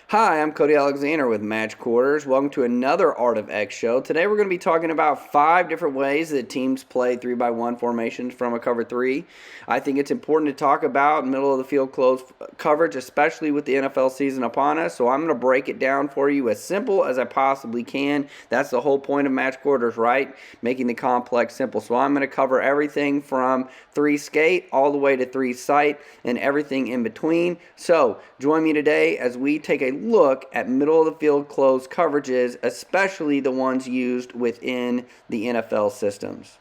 Hi, I'm Cody Alexander with MatchQuarters. Welcome to another Art of X show. Today we're going to be talking about 5 different ways that teams play 3-by-1 formations from a cover 3. I think it's important to talk about middle of the field close coverage, especially with the NFL season upon us. So I'm going to break it down for you as simple as I possibly can. That's the whole point of MatchQuarters, right? Making the complex simple. So I'm going to cover everything from 3 skate all the way to 3 sight and everything in between. So join me today as we take a look at middle of the field close coverages, especially the ones used within the NFL systems.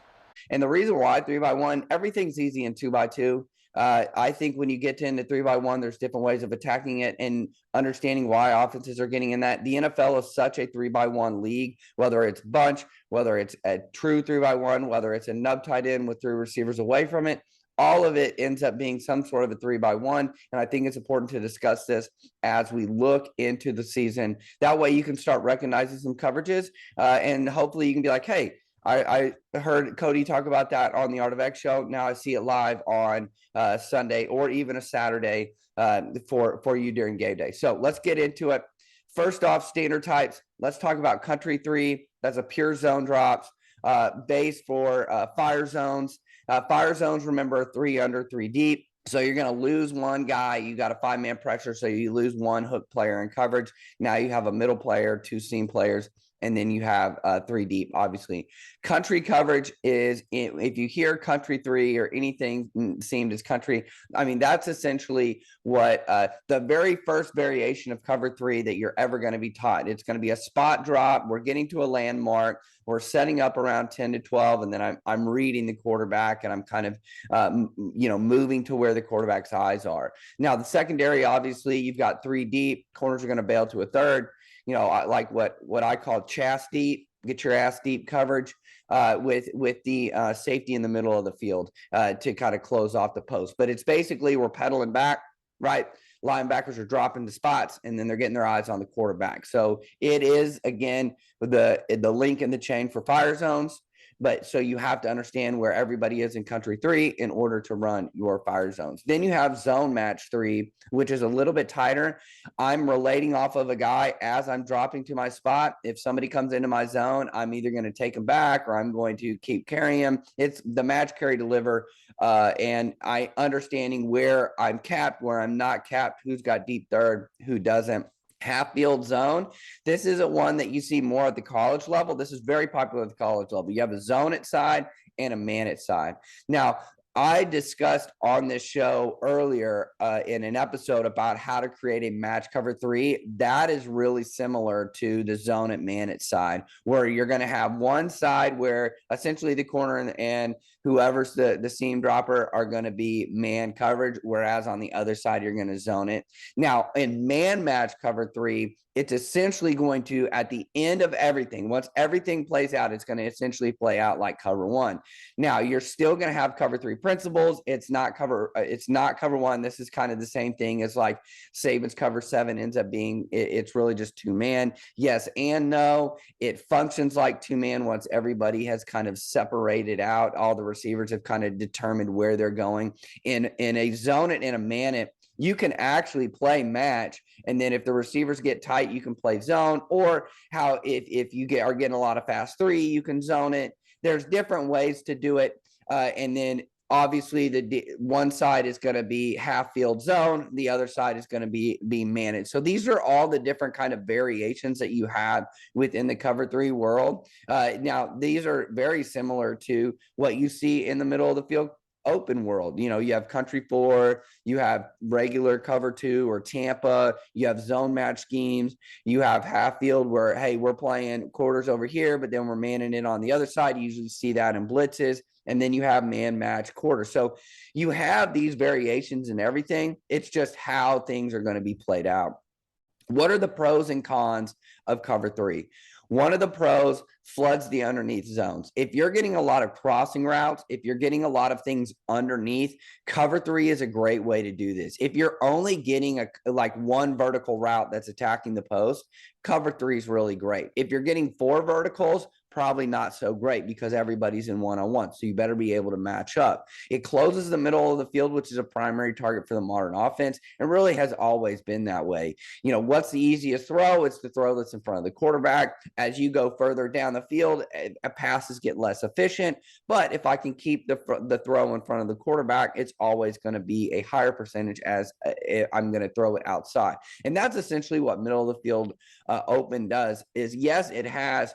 And the reason why 3-by-1, everything's easy in 2-by-2. I think when you get into 3-by-1, there's different ways of attacking it and understanding why offenses are getting in that. The NFL is such a 3-by-1 league, whether it's bunch, whether it's a true 3-by-1, whether it's a nub tight end with 3 receivers away from it. All of it ends up being some sort of a 3-by-1. And I think it's important to discuss this as we look into the season. That way you can start recognizing some coverages and hopefully you can be like, hey, I heard Cody talk about that on the Art of X show. Now I see it live on Sunday or even a Saturday for you during game day. So let's get into it. First off, standard types. Let's talk about country 3. That's a pure zone drops. Base for fire zones. Fire zones, remember, 3 under, 3 deep. So you're going to lose one guy. You got a 5-man pressure, so you lose one hook player in coverage. Now you have a middle player, 2 seam players, and then you have 3 deep, obviously. Country coverage is, if you hear country 3 or anything seemed as country, I mean, that's essentially what the very first variation of cover 3 that you're ever going to be taught. It's going to be a spot drop. We're getting to a landmark. We're setting up around 10 to 12, and then I'm reading the quarterback, and I'm kind of, moving to where the quarterback's eyes are. Now, the secondary, obviously, you've got 3 deep. Corners are going to bail to a third. Like what I call chast deep, get your ass deep coverage with the safety in the middle of the field to kind of close off the post. But it's basically we're pedaling back, right? Linebackers are dropping the spots, and then they're getting their eyes on the quarterback. So it is, again, the link in the chain for fire zones. But so you have to understand where everybody is in country 3 in order to run your fire zones. Then you have zone match 3, which is a little bit tighter. I'm relating off of a guy as I'm dropping to my spot. If somebody comes into my zone, I'm either going to take them back or I'm going to keep carrying them. It's the match, carry, deliver. And I understanding where I'm capped, where I'm not capped, who's got deep third, who doesn't. Half field zone. This isn't one that you see more at the college level. This is very popular at the college level. You have a zone it side and a man it side. Now, I discussed on this show earlier in an episode about how to create a match cover 3. That is really similar to the zone at man it side, where you're going to have one side where essentially the corner and whoever's the seam dropper are going to be man coverage, whereas on the other side, you're going to zone it. Now, in man match cover 3, it's essentially going to, at the end of everything, once everything plays out, it's going to essentially play out like cover 1. Now, you're still going to have cover 3 principles. It's not cover 1. This is kind of the same thing as like Saban's cover 7 ends up being, it's really just 2-man. Yes and no. It functions like 2-man once everybody has kind of separated out. All the receivers have kind of determined where they're going. In a zone it and a man it, you can actually play match, and then if the receivers get tight, you can play zone. Or how if you are getting a lot of fast 3, you can zone it. There's different ways to do it, and then obviously the one side is going to be half field zone, the other side is going to be managed. So these are all the different kind of variations that you have within the cover 3 world. Now these are very similar to what you see in the middle of the field open world. You have country 4, you have regular cover 2 or Tampa, you have zone match schemes, you have half field where, hey, we're playing quarters over here, but then we're manning it on the other side. You usually see that in blitzes. And then you have man match quarter. So you have these variations in everything. It's just how things are going to be played out. What are the pros and cons of cover 3? One of the pros, floods the underneath zones. If you're getting a lot of crossing routes, if you're getting a lot of things underneath, cover 3 is a great way to do this. If you're only getting like one vertical route that's attacking the post, cover 3 is really great. If you're getting 4 verticals, probably not so great because everybody's in one-on-one. So you better be able to match up. It closes the middle of the field, which is a primary target for the modern offense, and really has always been that way. What's the easiest throw? It's the throw that's in front of the quarterback. As you go further down the field, passes get less efficient. But if I can keep the throw in front of the quarterback, it's always going to be a higher percentage as I'm going to throw it outside. And that's essentially what middle of the field open does. Is yes, it has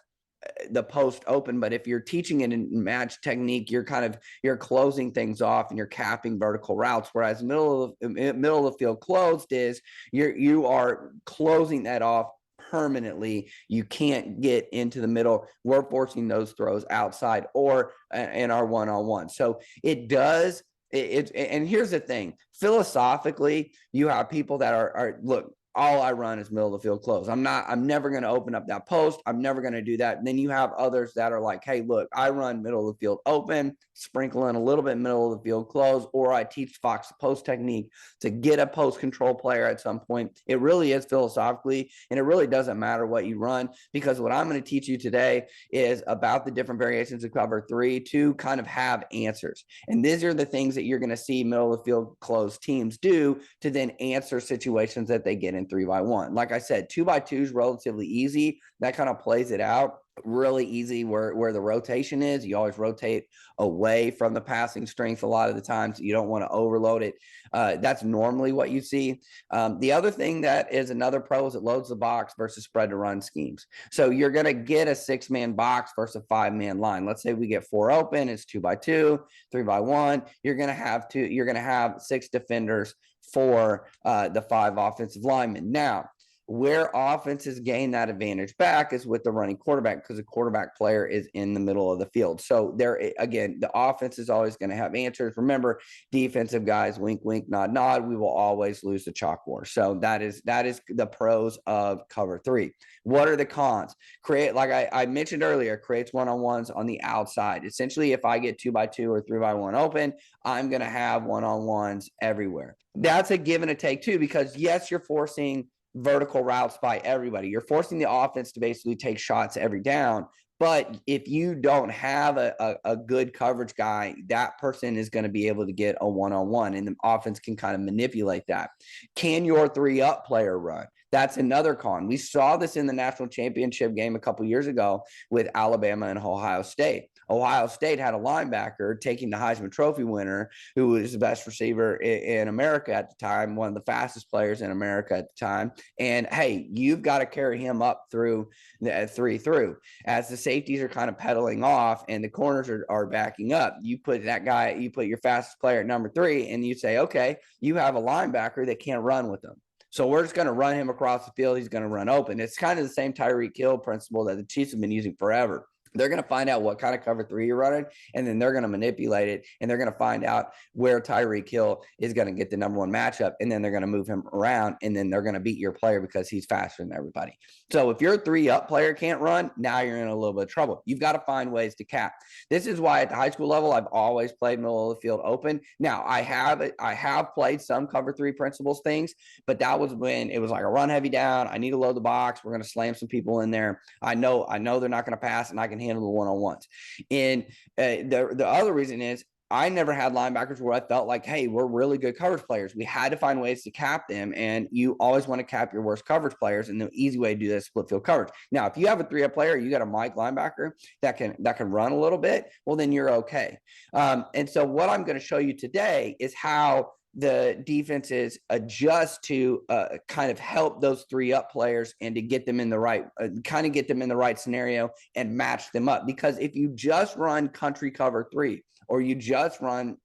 the post open, but if you're teaching it in match technique, you're closing things off and you're capping vertical routes. Whereas middle of the field closed is you are closing that off permanently. You can't get into the middle. We're forcing those throws outside or in our one-on-one. So it does. And here's the thing: philosophically, you have people that are look. All I run is middle of the field close. I'm never going to open up that post. I'm never going to do that. And then you have others that are like, hey, look, I run middle of the field open, sprinkle in a little bit middle of the field close, or I teach Fox the post technique to get a post control player at some point. It really is philosophically, and it really doesn't matter what you run, because what I'm going to teach you today is about the different variations of cover three to kind of have answers. And these are the things that you're going to see middle of the field close teams do to then answer situations that they get in 3-by-1. Like I said, 2-by-2 is relatively easy. That kind of plays it out really easy where the rotation is. You always rotate away from the passing strength a lot of the times. You don't want to overload it. That's normally what you see. The other thing that is another pro is it loads the box versus spread to run schemes. So you're going to get a 6-man box versus a 5-man line. Let's say we get 4 open, it's 2-by-2, 3-by-1. You're going to have 6 defenders for the 5 offensive linemen. Now, where offenses gain that advantage back is with the running quarterback, because the quarterback player is in the middle of the field. So there, again, the offense is always going to have answers. Remember, defensive guys, wink, wink, nod, nod. We will always lose the chalk war. So that is the pros of cover three. What are the cons? Like I mentioned earlier, creates one-on-ones on the outside. Essentially, if I get 2-by-2 or 3-by-1 open, I'm going to have one-on-ones everywhere. That's a give and a take too, because yes, you're forcing vertical routes by everybody. You're forcing the offense to basically take shots every down. But if you don't have a good coverage guy, that person is going to be able to get a one-on-one, and the offense can kind of manipulate that. Can your 3-up player run? That's another con. We saw this in the national championship game a couple years ago with Alabama and Ohio State. Ohio State had a linebacker taking the Heisman Trophy winner, who was the best receiver in America at the time, one of the fastest players in America at the time. And hey, you've got to carry him up through the 3 through. As the safeties are kind of pedaling off and the corners are backing up, you put your fastest player at number 3, and you say, okay, you have a linebacker that can't run with them. So we're just going to run him across the field. He's going to run open. It's kind of the same Tyreek Hill principle that the Chiefs have been using forever. They're going to find out what kind of cover 3 you're running, and then they're going to manipulate it, and they're going to find out where Tyreek Hill is going to get the number 1 matchup, and then they're going to move him around, and then they're going to beat your player because he's faster than everybody. So if your 3-up player can't run, now you're in a little bit of trouble. You've got to find ways to cap. This is why at the high school level, I've always played middle of the field open. Now, I have played some cover 3 principles things, but that was when it was like a run heavy down. I need to load the box. We're going to slam some people in there. I know they're not going to pass, and I can handle the one-on-ones. And the other reason is I never had linebackers where I felt like, hey, we're really good coverage players. We had to find ways to cap them, and you always want to cap your worst coverage players, and the easy way to do that is split field coverage. Now, if you have a 3-up player, you got a Mike linebacker that can run a little bit, well, then you're okay. And so what I'm going to show you today is how the defenses adjust to kind of help those 3-up players and to get them in the right scenario and match them up. Because if you just run country cover 3, or you just run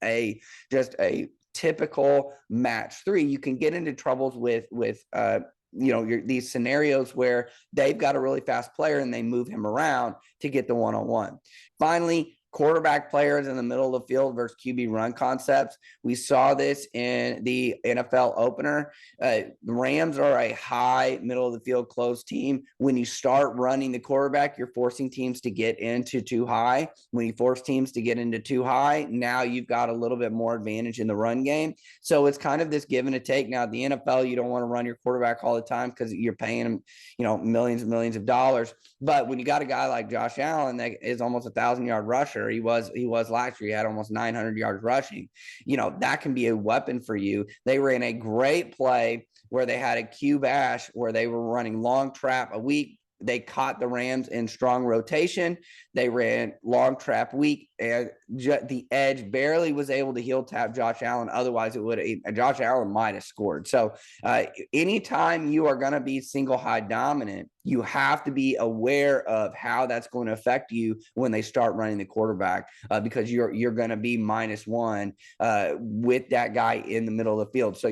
just a typical match 3, you can get into troubles with these scenarios where they've got a really fast player and they move him around to get the one-on-one. Finally, quarterback players in the middle of the field versus QB run concepts. We saw this in the NFL opener. The Rams are a high middle of the field close team. When you start running the quarterback, you're forcing teams to get into too high. When you force teams to get into too high, now you've got a little bit more advantage in the run game. So it's kind of this give and a take. Now, the NFL, you don't want to run your quarterback all the time because you're paying him, millions and millions of dollars. But when you got a guy like Josh Allen that is almost 1,000-yard rusher, he was last year. He had almost 900 yards rushing. That can be a weapon for you. They ran a great play where they had a Q bash where they were running long trap a week. They caught the Rams in strong rotation. They ran long trap weak, and the edge barely was able to heel tap Josh Allen. Otherwise, Josh Allen might have scored. So anytime you are going to be single high dominant, you have to be aware of how that's going to affect you when they start running the quarterback, because you're going to be -1 with that guy in the middle of the field. So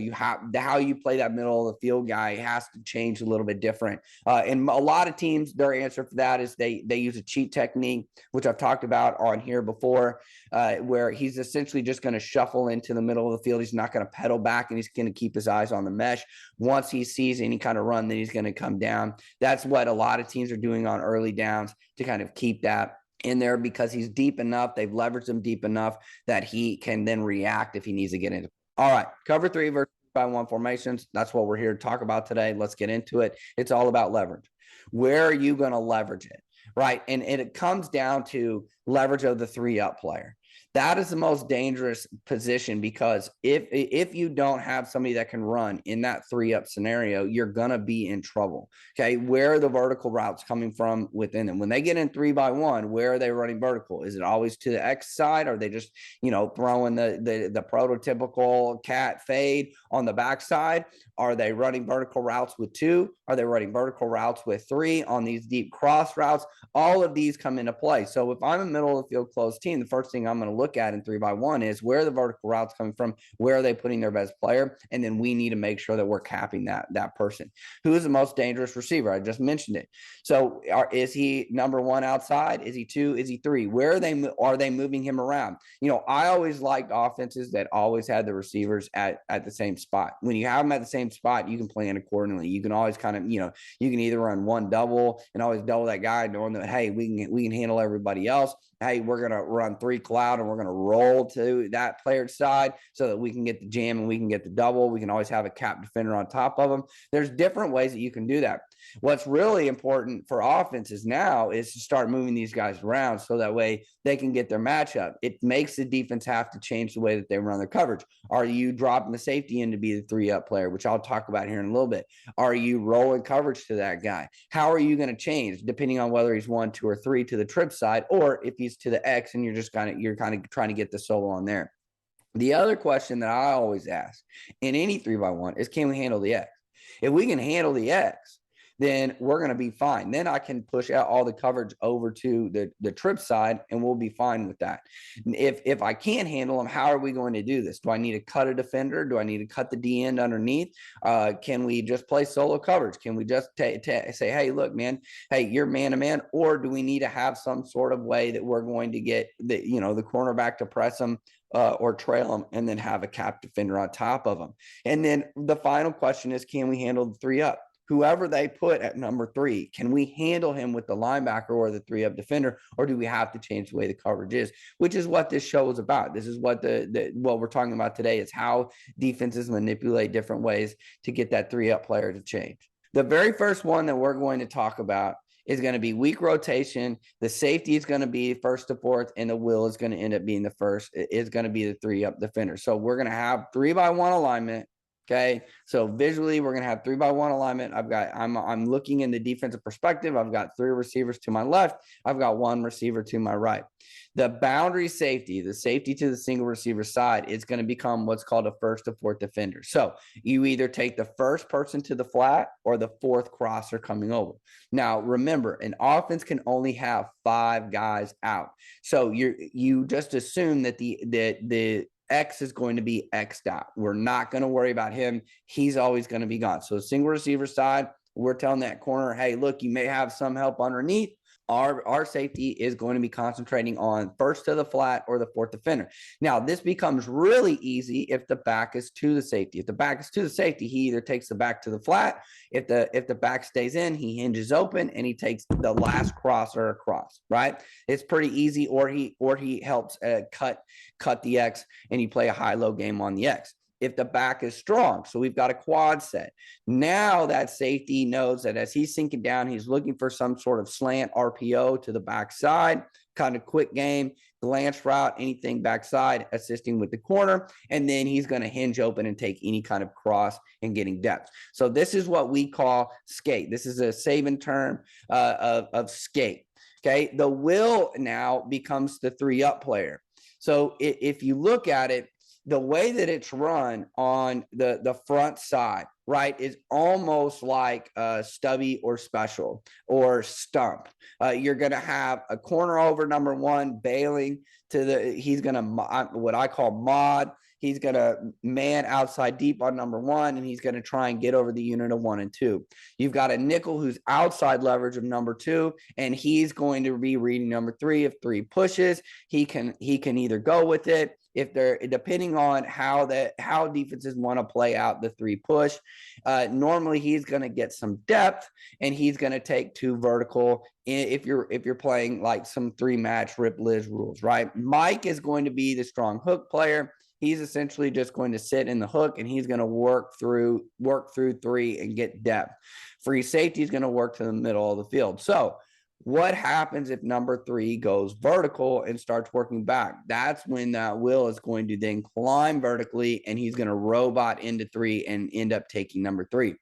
how you play that middle of the field guy has to change a little bit different. And a lot of teams, their answer for that is they use a cheat technique, which I've talked about on here before, where he's essentially just going to shuffle into the middle of the field. He's not going to pedal back, and he's going to keep his eyes on the mesh. Once he sees any kind of run, then he's going to come down. That's what a lot of teams are doing on early downs to kind of keep that in there, because he's deep enough. They've leveraged him deep enough that he can then react if he needs to get into. All right, cover 3 versus 3-by-1 formations. That's what we're here to talk about today. Let's get into it. It's all about leverage. Where are you going to leverage it? Right. And it comes down to leverage of the 3-up player. That is the most dangerous position, because if you don't have somebody that can run in that 3-up scenario, you're going to be in trouble. Okay. Where are the vertical routes coming from within them? When they get in 3-by-1, where are they running vertical? Is it always to the X side? Or are they just, throwing the prototypical cat fade on the backside? Are they running vertical routes with 2? Are they running vertical routes with 3 on these deep cross routes? All of these come into play. So if I'm a middle of the field closed team, the first thing I'm going to look at in 3-by-1 is where are the vertical routes coming from? Where are they putting their best player? And then we need to make sure that we're capping that person. Who is the most dangerous receiver? I just mentioned it. So is he number 1 outside? Is he 2? Is he 3? Where are they moving him around? I always liked offenses that always had the receivers at the same spot. When you have them at the same spot, you can plan accordingly. You can always kind of, you can either run one double and always double that guy, knowing that, hey, we can handle everybody else. Hey, we're going to run 3 cloud and we're going to roll to that player's side so that we can get the jam and we can get the double. We can always have a cap defender on top of them. There's different ways that you can do that. What's really important for offenses now is to start moving these guys around so that way they can get their matchup. It makes the defense have to change the way that they run their coverage. Are you dropping the safety in to be the 3-up player, which I'll talk about here in a little bit? Are you rolling coverage to that guy? How are you going to change depending on whether he's 1, 2, or 3 to the trip side, or if he's to the X and you're kind of trying to get the solo on there? The other question that I always ask in any 3-by-1 is, can we handle the X? If we can handle the X, then we're going to be fine. Then I can push out all the coverage over to the trip side, and we'll be fine with that. If I can't handle them, how are we going to do this? Do I need to cut a defender? Do I need to cut the D end underneath? Can we just play solo coverage? Can we just say, hey, look, man, hey, you're man-to-man? Or do we need to have some sort of way that we're going to get the cornerback to press them or trail them and then have a cap defender on top of them? And then the final question is, can we handle the 3-up? Whoever they put at number 3, can we handle him with the linebacker or the 3-up defender, or do we have to change the way the coverage is? Which is what this show is about. This is what what we're talking about today, is how defenses manipulate different ways to get that 3-up player to change. The very first one that we're going to talk about is going to be weak rotation. The safety is going to be 1st to 4th, and the will is going to end up being the first. It's going to be the 3-up defender. So we're going to have 3-by-1 alignment. Okay, so visually we're gonna have 3-by-1 alignment. I'm looking in the defensive perspective. I've got 3 receivers to my left. I've got 1 receiver to my right. The boundary safety, the safety to the single receiver side, is going to become what's called a 1st to 4th defender. So you either take the first person to the flat or the 4th crosser coming over. Now remember, an offense can only have 5 guys out. So you just assume that the X is going to be X'd out. We're not going to worry about him. He's always going to be gone. So single receiver side, we're telling that corner, hey, look, you may have some help underneath, Our safety is going to be concentrating on first to the flat or the fourth defender. Now, this becomes really easy if the back is to the safety. If the back is to the safety, he either takes the back to the flat. If the back stays in, he hinges open and he takes the last crosser across, right? It's pretty easy, or he helps cut the X and you play a high-low game on the X. If the back is strong, so we've got a quad set. Now that safety knows that as he's sinking down, he's looking for some sort of slant RPO to the backside, kind of quick game, glance route, anything backside, assisting with the corner, and then he's going to hinge open and take any kind of cross and getting depth. So this is what we call skate. This is a Saban term of skate. Okay, the will now becomes the 3-up player. So if you look at it, the way that it's run on the front side, right, is almost like stubby or special or stump. You're going to have a corner over number 1 bailing to he's going to, what I call mod. He's going to man outside deep on number 1, and he's going to try and get over the unit of 1 and 2. You've got a nickel who's outside leverage of number 2, and he's going to be reading number 3. If 3 pushes, he can either go with it. If they're depending on how defenses want to play out the 3 push, normally he's going to get some depth and he's going to take 2 vertical. If you're playing like some 3 match Rip Liz rules, right? Mike is going to be the strong hook player. He's essentially just going to sit in the hook and he's going to work through 3 and get depth. Free safety is going to work to the middle of the field. So what happens if number 3 goes vertical and starts working back? That's when that will is going to then climb vertically and he's going to robot into 3 and end up taking number 3.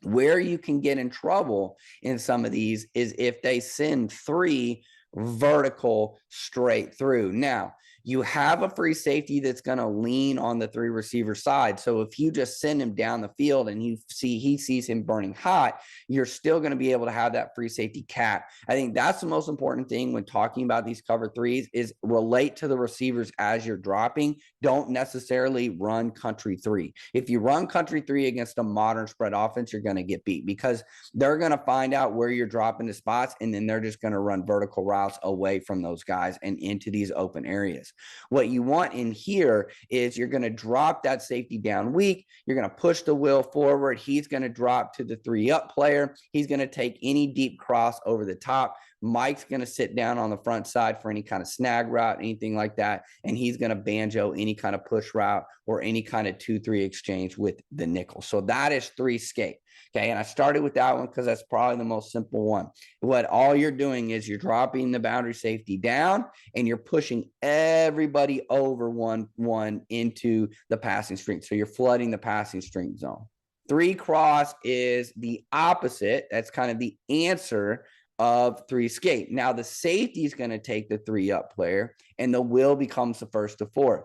Where you can get in trouble in some of these is if they send 3 vertical straight through. Now, you have a free safety that's going to lean on the 3 receiver side. So if you just send him down the field and he sees him burning hot, you're still going to be able to have that free safety cap. I think that's the most important thing when talking about these cover 3s is relate to the receivers as you're dropping. Don't necessarily run country 3. If you run country 3 against a modern spread offense, you're going to get beat because they're going to find out where you're dropping the spots and then they're just going to run vertical routes away from those guys and into these open areas. What you want in here is you're going to drop that safety down weak. You're going to push the will forward. He's going to drop to the 3-up player. He's going to take any deep cross over the top. Mike's going to sit down on the front side for any kind of snag route, anything like that. And he's going to banjo any kind of push route or any kind of 2-3 exchange with the nickel. So that is 3 skate. Okay, and I started with that one because that's probably the most simple one. What all you're doing is you're dropping the boundary safety down and you're pushing everybody over one into the passing string. So you're flooding the passing string zone. 3 cross is the opposite. That's kind of the answer of 3 skate. Now the safety is going to take the 3-up player and the will becomes the first to 4th.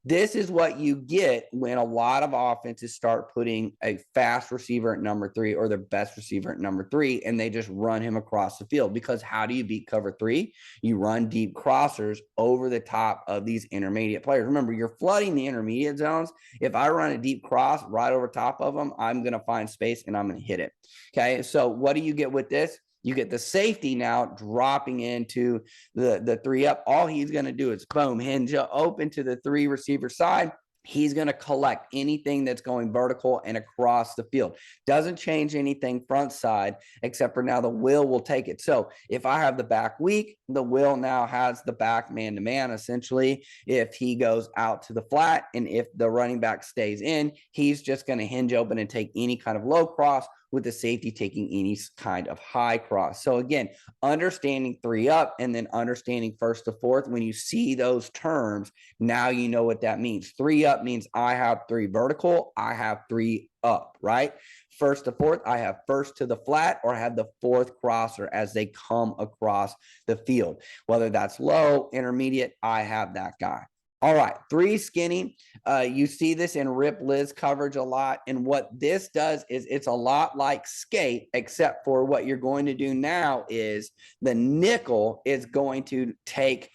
This is what you get when a lot of offenses start putting a fast receiver at number 3 or their best receiver at number 3, and they just run him across the field. Because how do you beat cover 3? You run deep crossers over the top of these intermediate players. Remember, you're flooding the intermediate zones. If I run a deep cross right over top of them, I'm going to find space and I'm going to hit it. Okay, so what do you get with this? You get the safety now dropping into the 3-up. All he's going to do is boom, hinge open to the 3 receiver side. He's going to collect anything that's going vertical and across the field. Doesn't change anything front side, except for now the will take it. So if I have the back weak, the will now has the back man-to-man, essentially. If he goes out to the flat and if the running back stays in, he's just going to hinge open and take any kind of low cross, with the safety taking any kind of high cross. So again, understanding 3-up and then understanding first to 4th, when you see those terms, now you know what that means. 3-up means I have 3 vertical, I have 3 up, right? First to 4th, I have first to the flat or I have the 4th crosser as they come across the field. Whether that's low, intermediate, I have that guy. All right, 3 skinny. You see this in Rip Liz coverage a lot. And what this does is it's a lot like skate, except for what you're going to do now is the nickel is going to take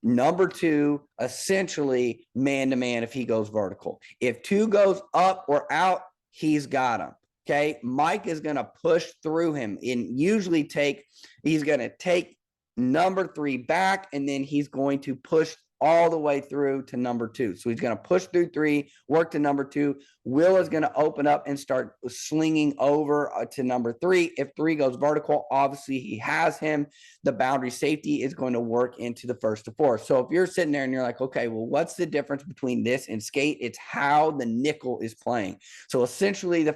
number 2, essentially man-to-man if he goes vertical. If 2 goes up or out, he's got him. Okay, Mike is going to push through him and usually he's going to take number 3 back, and then he's going to push all the way through to number 2. So he's going to push through 3, work to number 2. Will is going to open up and start slinging over to number 3. If 3 goes vertical, obviously he has him. The boundary safety is going to work into the first to 4. So if you're sitting there and you're like, okay, well, what's the difference between this and skate? It's how the nickel is playing. So essentially the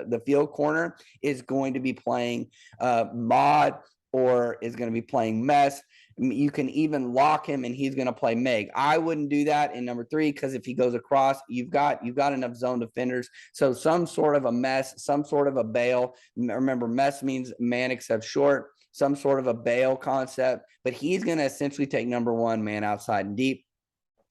the field corner is going to be playing mod, or is going to be playing mess. You can even lock him and he's going to play Meg. I wouldn't do that in number 3, because if he goes across, you've got enough zone defenders. So some sort of a mess, some sort of a bail. Remember, mess means man except short, some sort of a bail concept. But he's going to essentially take number 1, man outside and deep.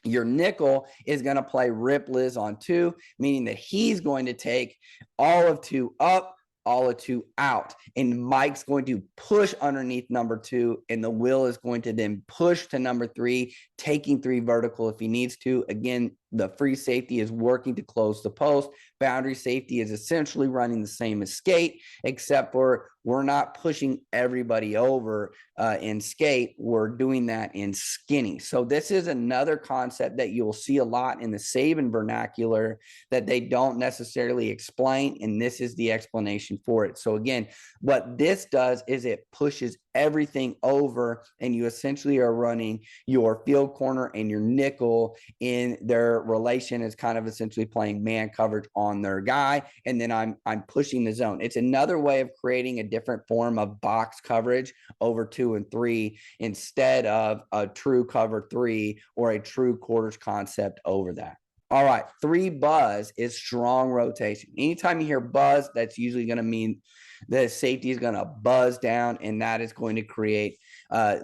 Your nickel is going to play Rip Liz on 2, meaning that he's going to take all of 2 up, all of 2 out, and Mike's going to push underneath number 2, and the Will is going to then push to number 3, taking 3 vertical if he needs to. Again, the free safety is working to close the post. Boundary safety is essentially running the same as skate, except for we're not pushing everybody over in skate. We're doing that in skinny. So this is another concept that you'll see a lot in the Saban vernacular that they don't necessarily explain, and this is the explanation for it. So again, what this does is it pushes everything over, and you essentially are running your field corner and your nickel in their relation is kind of essentially playing man coverage on their guy, and then I'm pushing the zone. It's another way of creating a different form of box coverage over 2 and 3 instead of a true cover 3 or a true quarters concept over that. All right, 3 buzz is strong rotation. Anytime you hear buzz, that's usually going to mean the safety is going to buzz down, and that is going to create a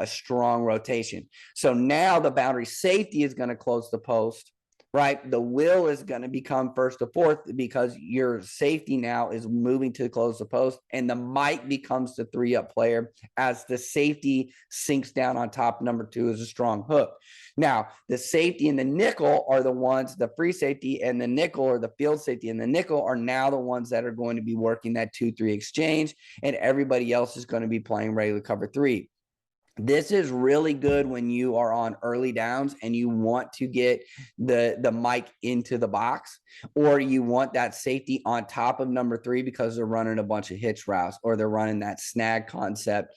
strong rotation. So now the boundary safety is going to close the post, right? The Will is going to become first to fourth because your safety now is moving to close the post, and the Mike becomes the 3-up player as the safety sinks down on top. Number 2 is a strong hook. Now, the safety and the nickel are the ones, the free safety and the nickel, or the field safety and the nickel, are now the ones that are going to be working that 2-3 exchange, and everybody else is going to be playing regular cover 3. This is really good when you are on early downs and you want to get the mic into the box, or you want that safety on top of number 3 because they're running a bunch of hitch routes, or they're running that snag concept,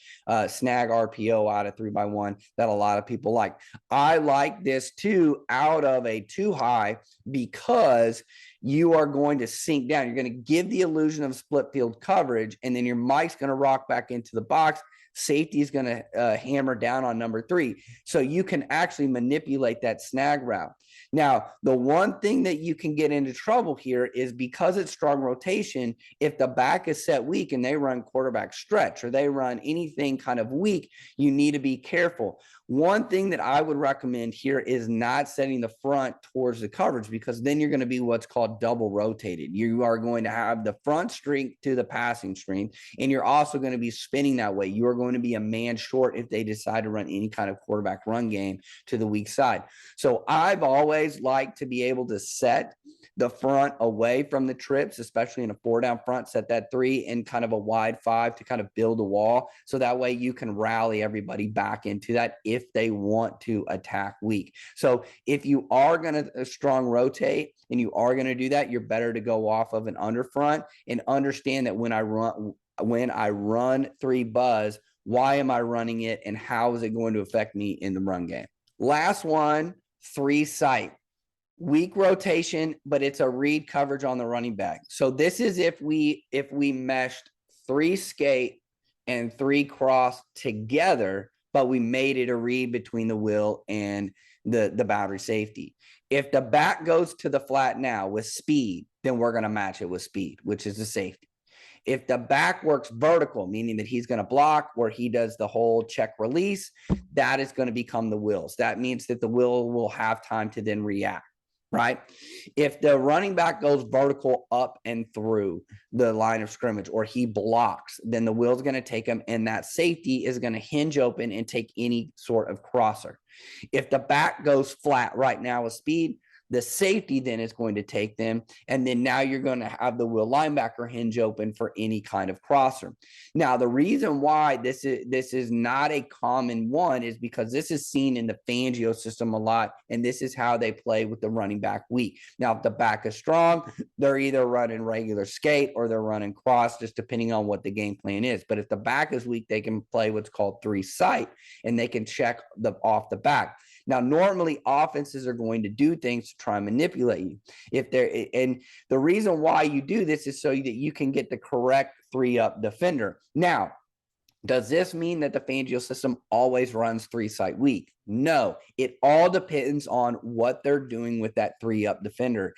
snag RPO out of 3x1 that a lot of people like. I like this too out of a 2 high because you are going to sink down. You're going to give the illusion of split field coverage, and then your mic's going to rock back into the box. Safety is going to hammer down on number 3. So you can actually manipulate that snag route. Now, the one thing that you can get into trouble here is because it's strong rotation, if the back is set weak and they run quarterback stretch or they run anything kind of weak, you need to be careful. One thing that I would recommend here is not setting the front towards the coverage, because then you're going to be what's called double rotated. You are going to have the front strength to the passing strength, and you're also going to be spinning that way. You are going to be a man short if they decide to run any kind of quarterback run game to the weak side. So I've always liked to be able to set the front away from the trips, especially in a 4-down front, set that 3 in kind of a wide 5 to kind of build a wall. So that way you can rally everybody back into that if they want to attack weak. So if you are going to strong rotate and you are going to do that, you're better to go off of an under front and understand that when I run 3 buzz, why am I running it and how is it going to affect me in the run game? Last one, 3 sight. Weak rotation, but it's a read coverage on the running back. So this is if we meshed 3 skate and 3 cross together, but we made it a read between the Will and the boundary safety. If the back goes to the flat now with speed, then we're going to match it with speed, which is the safety. If the back works vertical, meaning that he's going to block where he does the whole check release, that is going to become the Wills. That means that the will have time to then react. Right? If the running back goes vertical up and through the line of scrimmage, or he blocks, then the Will's going to take him, and that safety is going to hinge open and take any sort of crosser. If the back goes flat right now with speed, The safety then is going to take them, and then now you're going to have the will linebacker hinge open for any kind of crosser. Now, the reason why this is not a common one is because this is seen in the Fangio system a lot, and this is how they play with the running back weak. Now, if the back is strong, they're either running regular skate or they're running cross, just depending on what the game plan is. But if the back is weak, they can play what's called three sight, and they can check off the back. Now, normally offenses are going to do things to try and manipulate you. And the reason why you do this is so that you can get the correct 3-up defender. Now, does this mean that the Fangio system always runs 3-sight weak? No, it all depends on what they're doing with that 3-up defender.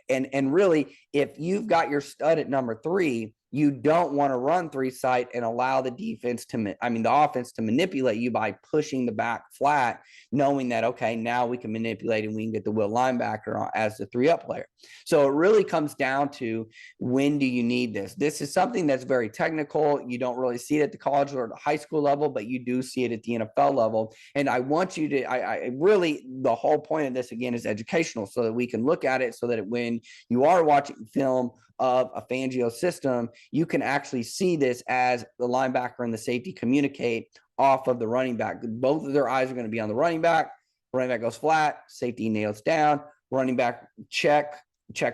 And really, if you've got your stud at number 3, you don't want to run 3-sight and allow the offense to manipulate you by pushing the back flat, knowing that, okay, now we can manipulate and we can get the will linebacker as the 3-up player. So it really comes down to, when do you need this? This is something that's very technical. You don't really see it at the college or the high school level, but you do see it at the NFL level. And I want you to, the whole point of this, again, is educational, so that we can look at it so that when you are watching film of a Fangio system, you can actually see this as the linebacker and the safety communicate off of the running back. Both of their eyes are going to be on the running back. Running back goes flat, safety nails down, running back check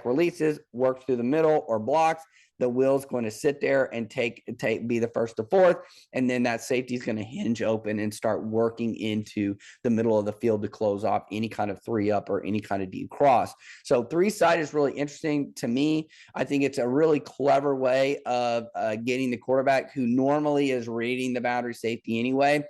releases, works through the middle or blocks. The will's going to sit there and be the first to fourth, and then that safety is going to hinge open and start working into the middle of the field to close off any kind of 3-up or any kind of deep cross. So 3-sight is really interesting to me. I think it's a really clever way of getting the quarterback, who normally is reading the boundary safety anyway.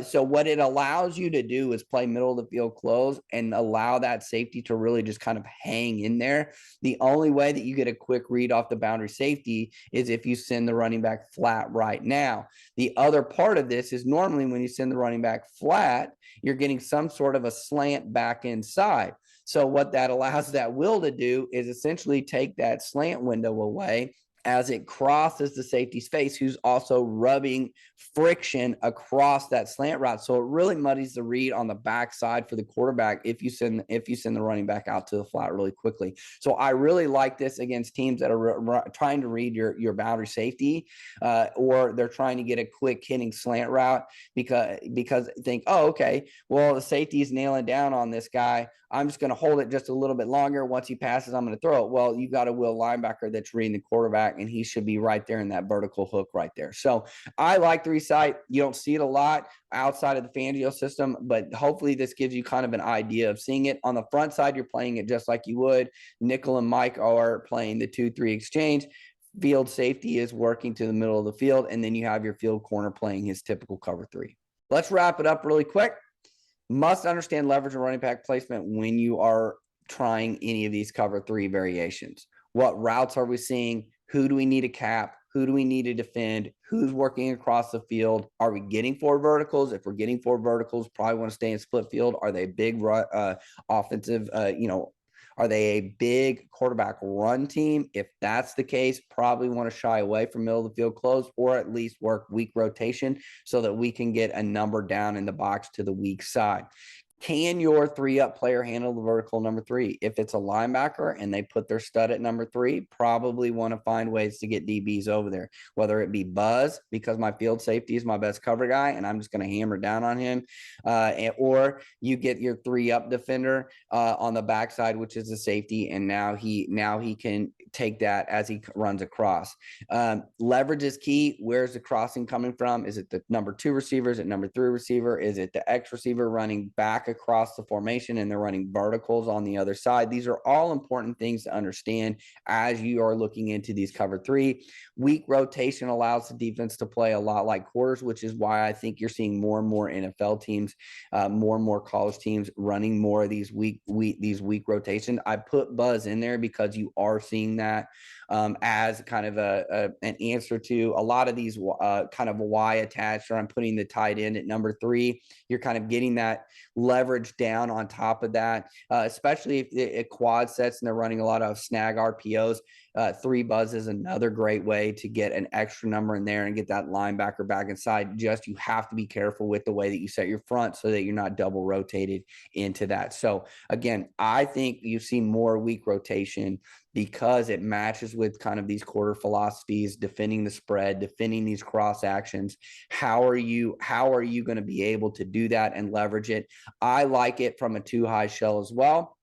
So what it allows you to do is play middle of the field close and allow that safety to really just kind of hang in there. The only way that you get a quick read off the boundary safety is if you send the running back flat right now. The other part of this is, normally when you send the running back flat, you're getting some sort of a slant back inside. So what that allows that will to do is essentially take that slant window away as it crosses the safety's face, who's also rubbing friction across that slant route. So it really muddies the read on the backside for the quarterback if you send the running back out to the flat really quickly. So I really like this against teams that are trying to read your boundary safety, or they're trying to get a quick hitting slant route because think, oh, okay, well, the safety is nailing down on this guy. I'm just going to hold it just a little bit longer. Once he passes, I'm going to throw it. Well, you've got a will linebacker that's reading the quarterback, and he should be right there in that vertical hook right there. So I like 3-sight. You don't see it a lot outside of the Fangio system, but hopefully this gives you kind of an idea of seeing it. On the front side, you're playing it just like you would. Nickel and Mike are playing the 2-3 exchange. Field safety is working to the middle of the field, and then you have your field corner playing his typical cover 3. Let's wrap it up really quick. Must understand leverage and running back placement when you are trying any of these cover 3 variations. What routes are we seeing? Who do we need to cap? Who do we need to defend? Who's working across the field? Are we getting 4 verticals? If we're getting 4 verticals, probably want to stay in split field. Are they big offensive, are they a big quarterback run team? If that's the case, probably want to shy away from middle of the field close, or at least work weak rotation so that we can get a number down in the box to the weak side. Can your 3-up player handle the vertical number 3? If it's a linebacker and they put their stud at number 3, probably want to find ways to get DBs over there, whether it be Buzz, because my field safety is my best cover guy and I'm just going to hammer down on him, or you get your 3-up defender on the backside, which is a safety, and now he can take that as he runs across. Leverage is key. Where's the crossing coming from? Is it the number 2 receiver? Is it number 3 receiver? Is it the X receiver running back across the formation and they're running verticals on the other side? These are all important things to understand as you are looking into these cover 3. Weak rotation allows the defense to play a lot like quarters, which is why I think you're seeing more and more NFL teams, more and more college teams running more of these weak rotation. I put Buzz in there because you are seeing that as kind of an answer to a lot of these kind of Y attached, or I'm putting the tight end at number 3. You're kind of getting that leverage down on top of that, especially if it quad sets and they're running a lot of snag RPOs. 3 buzz is another great way to get an extra number in there and get that linebacker back inside. Just you have to be careful with the way that you set your front so that you're not double rotated into that. So again, I think you've seen more weak rotation because it matches with kind of these quarter philosophies, defending the spread, defending these cross actions. How are you going to be able to do that and leverage it? I like it from a 2 high shell as well,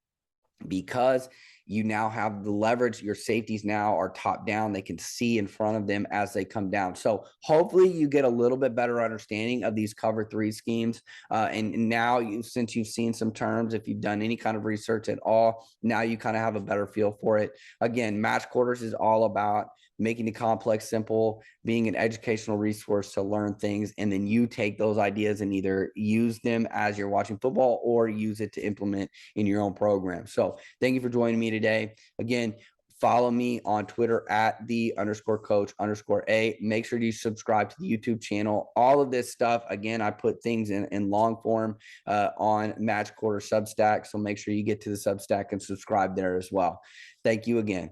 because you now have the leverage. Your safeties now are top down. They can see in front of them as they come down. So hopefully you get a little bit better understanding of these cover 3 schemes. And now since you've seen some terms, if you've done any kind of research at all, now you kind of have a better feel for it. Again, Match Quarters is all about making the complex simple, being an educational resource to learn things. And then you take those ideas and either use them as you're watching football or use it to implement in your own program. So thank you for joining me today. Again, follow me on Twitter at @the_coach_A. Make sure you subscribe to the YouTube channel. All of this stuff, again, I put things in long form on Match Quarter Substack. So make sure you get to the Substack and subscribe there as well. Thank you again.